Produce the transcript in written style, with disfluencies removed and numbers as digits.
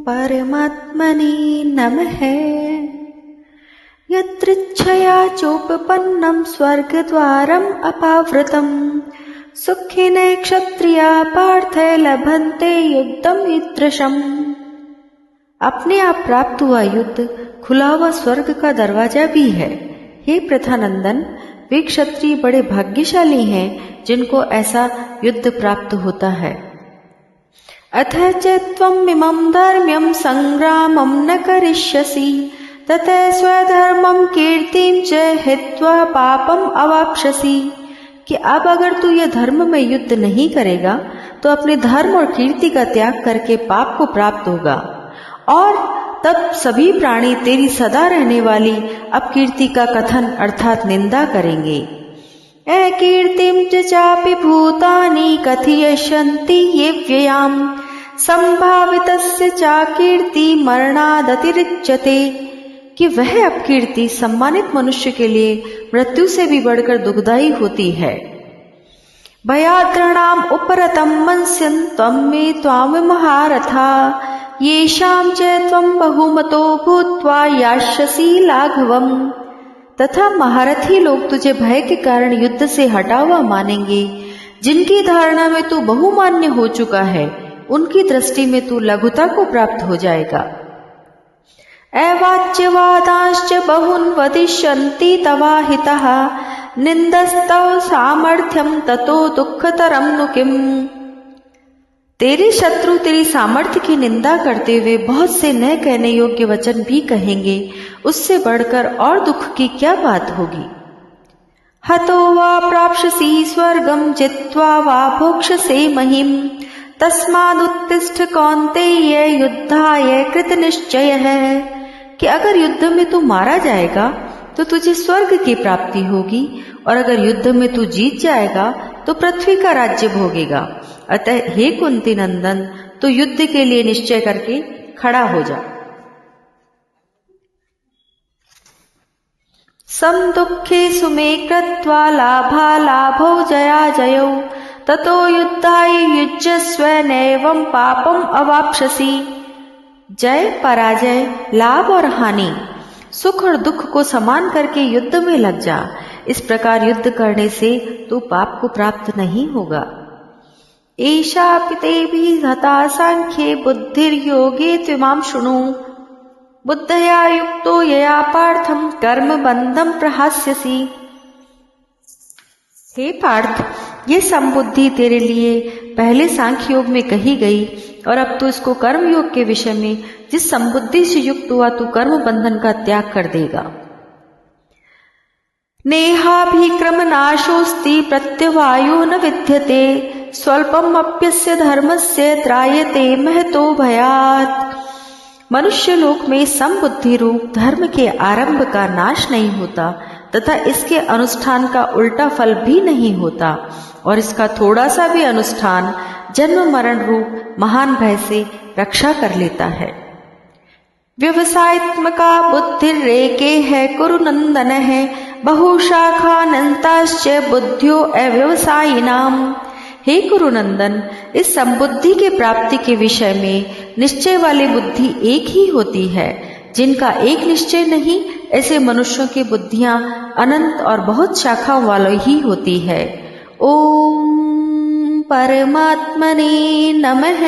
परमात्मने नमः। यत्रिच्छया चोपपन्नं स्वर्गद्वारम् अपावृतम् सुखिने क्षत्रिया पार्थ लभन्ते युद्धम् ईदृशम्। अपने आप प्राप्त हुआ युद्ध खुला हुआ स्वर्ग का दरवाजा भी है। हे प्रथानंदन, वे क्षत्रिय बड़े भाग्यशाली हैं जिनको ऐसा युद्ध प्राप्त होता है। अथ च त्वम् इमं धर्म्यं संग्रामं न करिष्यसि ततः स्वधर्मं कीर्तिं च हित्वा पापम् अवाप्स्यसि। कि अब अगर तू यह धर्म में युद्ध नहीं करेगा तो अपने धर्म और कीर्ति का त्याग करके पाप को प्राप्त होगा और तब सभी प्राणी तेरी सदा रहने वाली अपकीर्ति का कथन अर्थात निंदा करेंगे। अकीर्तिं च चापि भूतानि कथयिष्यन्ति ये व्ययाम् संभावितस्य चाकीर्ति मरणादतिरिच्यते। कि वह अपकीर्ति सम्मानित मनुष्य के लिए मृत्यु से भी बढ़कर दुखदायी होती है। भयाद्रणाम उपरतम मंस्यन् त्वं मे त्वां महारथा येषां च त्वं बहुमतो भूत्वा यास्यसि लाघवम्। तथा महारथी लोग तुझे भय के कारण युद्ध से हटा हुआ मानेंगे। जिनकी धारणा में तू बहुमान्य हो चुका है उनकी दृष्टि में तू लघुता को प्राप्त हो जाएगा। अवाच्यवादांश्च बहुन् वदिष्यन्ति तवाहितः निन्दस्तव सामर्थ्यं ततो दुःखतरं नु किम्। तेरे शत्रु तेरी सामर्थ्य की निंदा करते हुए बहुत से न कहने योग्य वचन भी कहेंगे, उससे बढ़कर और दुख की क्या बात होगी। हतो वा प्राप्स्यसि स्वर्गं जित्वा वा भोक्ष्यसे महीम् तस्मादुत्तिष्ठ कौन्तेय युद्धाय कृतनिश्चयः। कि अगर युद्ध में तू मारा जाएगा तो तुझे स्वर्ग की प्राप्ति होगी और अगर युद्ध में तू जीत जाएगा तो पृथ्वी का राज्य भोगेगा। अतः हे कुंती नंदन, तो युद्ध के लिए निश्चय करके खड़ा हो जा। सम दुःखे सुमे कृत्वा लाभा लाभौ जया जयौ ततो युद्धाय युज्यस्व नैवं पापम अवाप्स्यसि। जय पराजय लाभ और हानि सुख और दुख को समान करके युद्ध में लग जा। इस प्रकार युद्ध करने से तू पाप को प्राप्त नहीं होगा। एषा पितेभिः हता सांख्ये बुद्धिर्योगे त्विमां शृणु बुद्धया युक्तो यया पार्थं कर्म बंधं प्रहास्यसि। हे पार्थ, ये संबुद्धि तेरे लिए पहले सांख्य योग में कही गई और अब तू इसको कर्म योग के विषय में जिस संबुद्धि से युक्त हुआ तू कर्म बंधन का त्याग कर देगा। नेहाभिक्रम नाशोस्ति प्रत्यवायो न विद्यते स्वल्पम अप्यस्य धर्मस्य त्रायते महतो भयात्। मनुष्य लोक में संबुद्धि रूप धर्म के आरंभ का नाश नहीं होता तथा इसके अनुष्ठान का उल्टा फल भी नहीं होता और इसका थोड़ा सा भी अनुष्ठान जन्म मरण रूप महान भय से रक्षा कर लेता है। व्यवसायत्मका बुद्धिरेके है कुरु नंदन है बहुशाखानंताश्च बुद्धियो अव्यवसायिनाम। हे कुरुनंदन, इस संबुद्धि के प्राप्ति के विषय में निश्चय वाली बुद्धि एक ही होती है। जिनका एक निश्चय नहीं, ऐसे मनुष्यों की बुद्धियां अनंत और बहुत शाखाओं वाली ही होती है। ओम परमात्मने नमः।